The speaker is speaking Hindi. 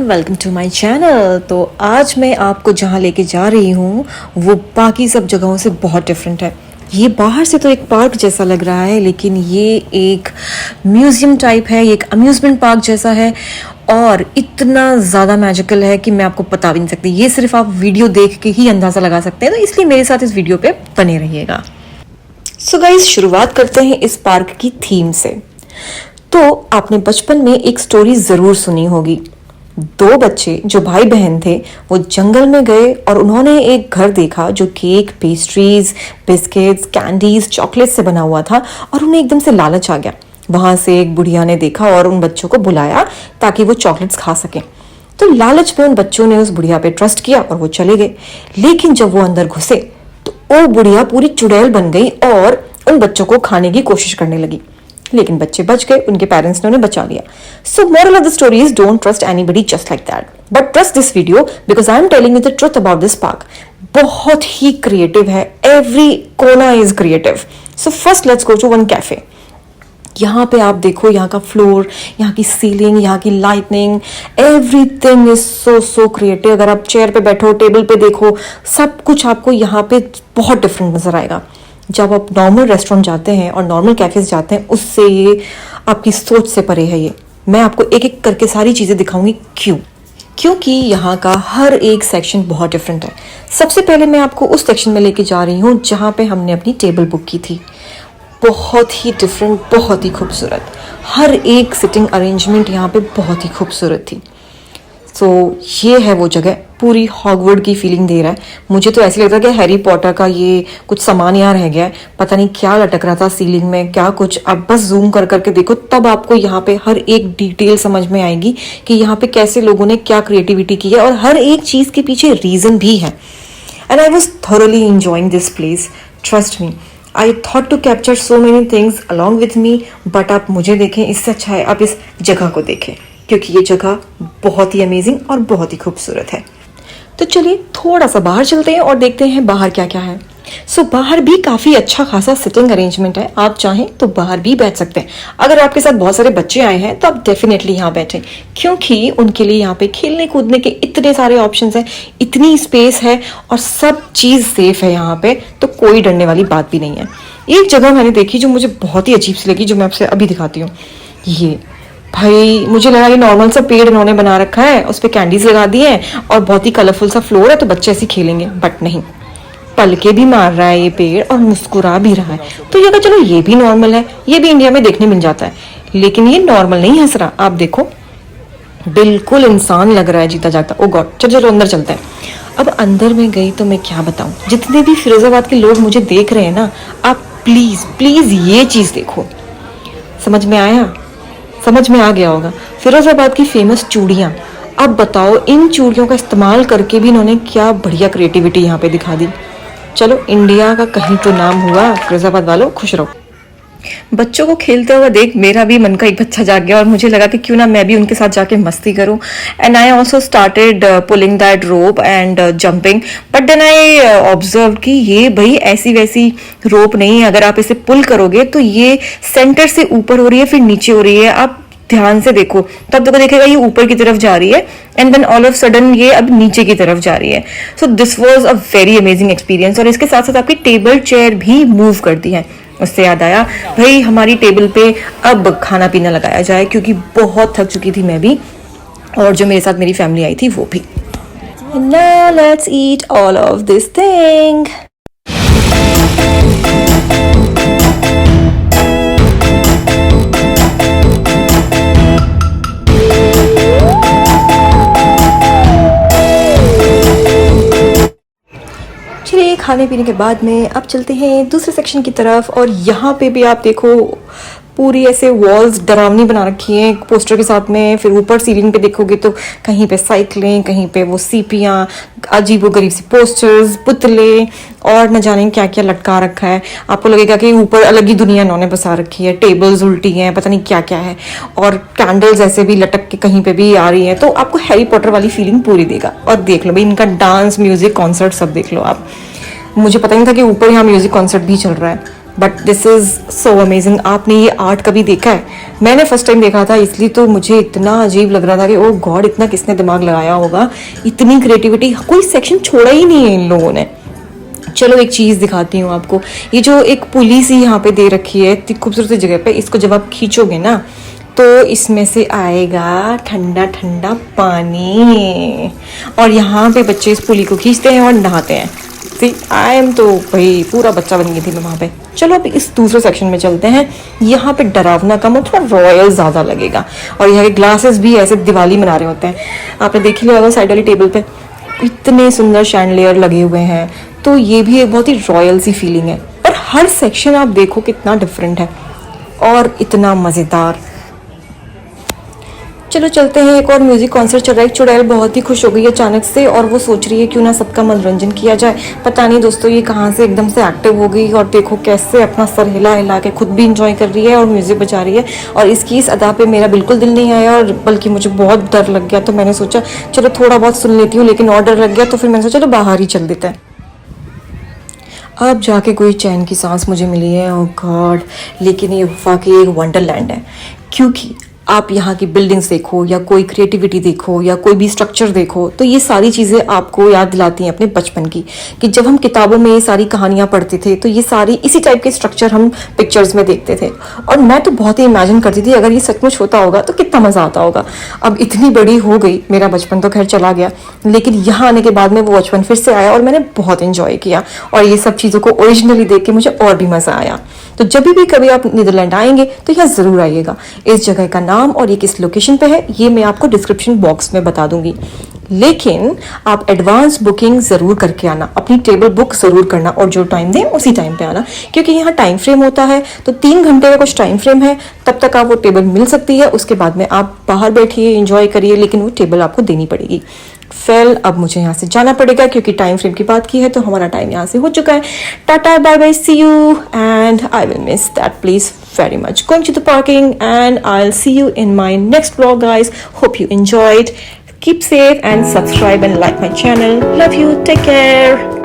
Welcome to my channel. तो आज मैं आपको जहाँ लेके जा रही हूँ वो बाकी सब जगहों से बहुत डिफरेंट है। ये बाहर से तो एक पार्क जैसा लग रहा है, लेकिन ये एक म्यूजियम टाइप है, ये एक अम्यूजमेंट पार्क जैसा है और इतना ज़्यादा मैजिकल है कि मैं आपको बता भी नहीं सकती। ये सिर्फ आप वीडियो देख के ही अंदाज़ा लगा सकते हैं, तो इसलिए मेरे साथ इस वीडियो पे बने रहिएगा। सो गाइस, शुरुआत करते हैं इस पार्क की थीम से। तो आपने बचपन में एक स्टोरी ज़रूर सुनी होगी। दो बच्चे जो भाई बहन थे वो जंगल में गए और उन्होंने एक घर देखा जो cake, pastries, biscuits, candies, chocolate से बना हुआ था और उन्हें एकदम से लालच आ गया। वहां से एक बुढ़िया ने देखा और उन बच्चों को बुलाया ताकि वो चॉकलेट्स खा सकें। तो लालच में उन बच्चों ने उस बुढ़िया पे ट्रस्ट किया और वो चले गए। लेकिन जब वो अंदर घुसे तो वो बुढ़िया पूरी चुड़ैल बन गई और उन बच्चों को खाने की कोशिश करने लगी। लेकिन बच्चे बच गए, उनके पेरेंट्स ने उन्हें बचा लिया। So moral of the story is don't trust anybody just like that, but trust this video because I am telling you the truth about this park. बहुत ही क्रिएटिव है, एवरी कोना is creative. So first let's go to one cafe. यहाँ पे आप देखो, यहाँ का फ्लोर, यहाँ की सीलिंग, यहाँ की lightning, everything is so creative. अगर आप चेयर पे बैठो, टेबल पे देखो, सब कुछ आपको यहाँ पे बहुत डिफरेंट नजर आएगा। जब आप नॉर्मल रेस्टोरेंट जाते हैं और नॉर्मल कैफेज जाते हैं, उससे ये आपकी सोच से परे है। ये मैं आपको एक एक करके सारी चीज़ें दिखाऊंगी। क्योंकि यहाँ का हर एक सेक्शन बहुत डिफरेंट है। सबसे पहले मैं आपको उस सेक्शन में लेके जा रही हूँ जहाँ पे हमने अपनी टेबल बुक की थी। बहुत ही डिफरेंट, बहुत ही खूबसूरत, हर एक सिटिंग अरेंजमेंट यहाँ पे बहुत ही खूबसूरत थी। ये है वो जगह, पूरी हॉगवर्ड की फीलिंग दे रहा है। मुझे तो ऐसे लगता है कि हैरी पॉटर का ये कुछ सामान यहाँ रह गया है, पता नहीं क्या लटक रहा था सीलिंग में, क्या कुछ। आप बस जूम कर करके देखो, तब आपको यहाँ पे हर एक डिटेल समझ में आएगी कि यहाँ पे कैसे लोगों ने क्या क्रिएटिविटी की है और हर एक चीज के पीछे रीजन भी है। And I was thoroughly enjoying this place, trust me. I thought to capture so many things along with me, but आप मुझे देखें, इससे अच्छा है आप इस जगह को देखें, क्योंकि ये जगह बहुत ही अमेजिंग और बहुत ही खूबसूरत है। तो चलिए थोड़ा सा बाहर चलते हैं और देखते हैं बाहर क्या क्या है। बाहर भी काफ़ी अच्छा खासा सिटिंग अरेंजमेंट है। आप चाहें तो बाहर भी बैठ सकते हैं। अगर आपके साथ बहुत सारे बच्चे आए हैं तो आप डेफिनेटली यहाँ बैठें, क्योंकि उनके लिए यहाँ पे खेलने कूदने के इतने सारे ऑप्शंस हैं, इतनी स्पेस है और सब चीज़ सेफ है यहाँ पे, तो कोई डरने वाली बात भी नहीं है। एक जगह मैंने देखी जो मुझे बहुत ही अजीब सी लगी, जो मैं आपसे अभी दिखाती हूँ। ये भाई, मुझे लगा ये नॉर्मल सा पेड़ इन्होंने बना रखा है, उस पर कैंडीज लगा दी हैं और बहुत ही कलरफुल सा फ्लोर है तो बच्चे ऐसे खेलेंगे, बट नहीं, पलके भी मार रहा है ये पेड़ और मुस्कुरा भी रहा है। तो ये चलो ये भी नॉर्मल है, ये भी इंडिया में देखने मिल जाता है, लेकिन ये नॉर्मल नहीं हंस रहा। आप देखो, बिल्कुल इंसान लग रहा है, जीता जागता। ओ गॉड, चलो अंदर चलते हैं। अब अंदर में गई तो मैं क्या बताऊं, जितने भी फिरोजाबाद के लोग मुझे देख रहे हैं ना, आप प्लीज प्लीज ये चीज देखो। समझ में आया? समझ में आ गया होगा। फिरोजाबाद की फेमस चूड़ियाँ। अब बताओ, इन चूड़ियों का इस्तेमाल करके भी इन्होंने क्या बढ़िया क्रिएटिविटी यहाँ पे दिखा दी। चलो, इंडिया का कहीं तो नाम हुआ। फिरोजाबाद वालों, खुश रहो। बच्चों को खेलते हुए देख मेरा भी मन का एक बच्चा जाग गया और मुझे लगा कि क्यों ना मैं भी उनके साथ जाके मस्ती करूं। And I also started pulling that rope and jumping, but then I observe कि ये भाई ऐसी वैसी रोप नहीं है। अगर आप इसे पुल करोगे तो ये सेंटर से ऊपर हो रही है, फिर नीचे हो रही है। आप ध्यान से देखो, तब तक देखिएगा ये ऊपर की तरफ जा रही है and then all of sudden ये अब नीचे की तरफ जा रही है। So this was a very amazing experience. और इसके साथ साथ आपकी टेबल चेयर भी मूव करती है। उससे याद आया, भाई हमारी टेबल पे अब खाना पीना लगाया जाए, क्योंकि बहुत थक चुकी थी मैं भी और जो मेरे साथ मेरी फैमिली आई थी वो भी। Now let's eat all of this thing. चलिए, खाने पीने के बाद में अब चलते हैं दूसरे सेक्शन की तरफ। और यहाँ पे भी आप देखो, पूरी ऐसे वॉल्स डरावनी बना रखी हैं पोस्टर के साथ में। फिर ऊपर सीलिंग पे देखोगे तो कहीं पे साइकिलें, कहीं पे वो सीपियाँ, अजीबोगरीब सी पोस्टर्स, पुतले और न जाने क्या क्या लटका रखा है। आपको लगेगा कि ऊपर अलग ही दुनिया इन्होंने बसा रखी है। टेबल्स उल्टी हैं, पता नहीं क्या क्या है, और कैंडल्स ऐसे भी लटक के कहीं पे भी आ रही है। तो आपको हैरी पॉटर वाली फीलिंग पूरी देगा। और देख लो भाई, इनका डांस, म्यूजिक, कॉन्सर्ट सब देख लो आप। मुझे पता नहीं था कि ऊपर यहाँ म्यूजिक कॉन्सर्ट भी चल रहा है। But this is so amazing. आपने ये आर्ट कभी देखा है? मैंने फर्स्ट टाइम देखा था, इसलिए तो मुझे इतना अजीब लग रहा था कि ओ गॉड, इतना किसने दिमाग लगाया होगा, इतनी क्रिएटिविटी, कोई सेक्शन छोड़ा ही नहीं है इन लोगों ने। चलो एक चीज़ दिखाती हूँ आपको। ये जो एक पुली सी यहाँ पे दे रखी है इतनी खूबसूरत जगह पे, इसको जब आप खींचोगे ना तो इसमें से आएगा ठंडा ठंडा पानी, और यहाँ पे बच्चे इस पुली को खींचते हैं और नहाते हैं। सी आई एम तो भाई पूरा बच्चा बन गई थी मैं वहाँ पे। चलो अब इस दूसरे सेक्शन में चलते हैं। यहाँ पे डरावना कम और थोड़ा रॉयल ज़्यादा लगेगा, और यहाँ के ग्लासेस भी ऐसे दिवाली मना रहे होते हैं। आपने देख लिया होगा साइड वाली टेबल पे इतने सुंदर शैंडलियर लगे हुए हैं, तो ये भी एक बहुत ही रॉयल सी फीलिंग है। और हर सेक्शन आप देखो कितना डिफरेंट है और इतना मज़ेदार। चलो चलते हैं, एक और म्यूजिक कॉन्सर्ट चल रहा है। चुड़ैल बहुत ही खुश हो गई अचानक से और वो सोच रही है क्यों ना सबका मनोरंजन किया जाए। पता नहीं दोस्तों ये कहाँ से एकदम से एक्टिव हो गई, और देखो कैसे अपना सर हिला हिला के खुद भी इंजॉय कर रही है और म्यूजिक बजा रही है। और इसकी इस अदा पे मेरा बिल्कुल दिल नहीं आया, और बल्कि मुझे बहुत डर लग गया। तो मैंने सोचा चलो थोड़ा बहुत सुन लेती हूँ, लेकिन और डर लग गया, तो फिर मैंने सोचा चलो बाहर ही चल देते हैं। अब जाके कोई चैन की सांस मुझे मिली है, ओह गॉड। लेकिन ये वाकई एक वंडरलैंड है, क्योंकि आप यहाँ की बिल्डिंग्स देखो या कोई क्रिएटिविटी देखो या कोई भी स्ट्रक्चर देखो, तो ये सारी चीज़ें आपको याद दिलाती हैं अपने बचपन की, कि जब हम किताबों में ये सारी कहानियाँ पढ़ते थे तो ये सारी इसी टाइप के स्ट्रक्चर हम पिक्चर्स में देखते थे। और मैं तो बहुत ही इमेजिन करती थी अगर ये सचमुच होता होगा तो कितना मज़ा आता होगा। अब इतनी बड़ी हो गई, मेरा बचपन तो खैर चला गया, लेकिन यहाँ आने के बाद में वो बचपन फिर से आया और मैंने बहुत इन्जॉय किया, और ये सब चीज़ों को ओरिजिनली देख के मुझे और भी मज़ा आया। तो जब भी कभी आप नीदरलैंड आएंगे तो यहाँ ज़रूर आइएगा। इस जगह का नाम और ये किस लोकेशन पे है ये मैं आपको डिस्क्रिप्शन बॉक्स में बता दूंगी, लेकिन आप एडवांस बुकिंग ज़रूर करके आना, अपनी टेबल बुक ज़रूर करना, और जो टाइम दें उसी टाइम पे आना, क्योंकि यहाँ टाइम फ्रेम होता है। तो 3 घंटे का कुछ टाइम फ्रेम है, तब तक आप वो टेबल मिल सकती है। उसके बाद में आप बाहर बैठिए, एंजॉय करिए, लेकिन वो टेबल आपको देनी पड़ेगी। फेल अब मुझे यहाँ से जाना पड़ेगा, क्योंकि टाइम फ्रेम की बात की है तो हमारा टाइम यहाँ से हो चुका है। Tata bye bye, see you, and I will miss that place very much. Going to the parking, and I'll see you in my next vlog, guys. Hope you enjoyed. Keep safe and subscribe and like my channel. Love you. Take care.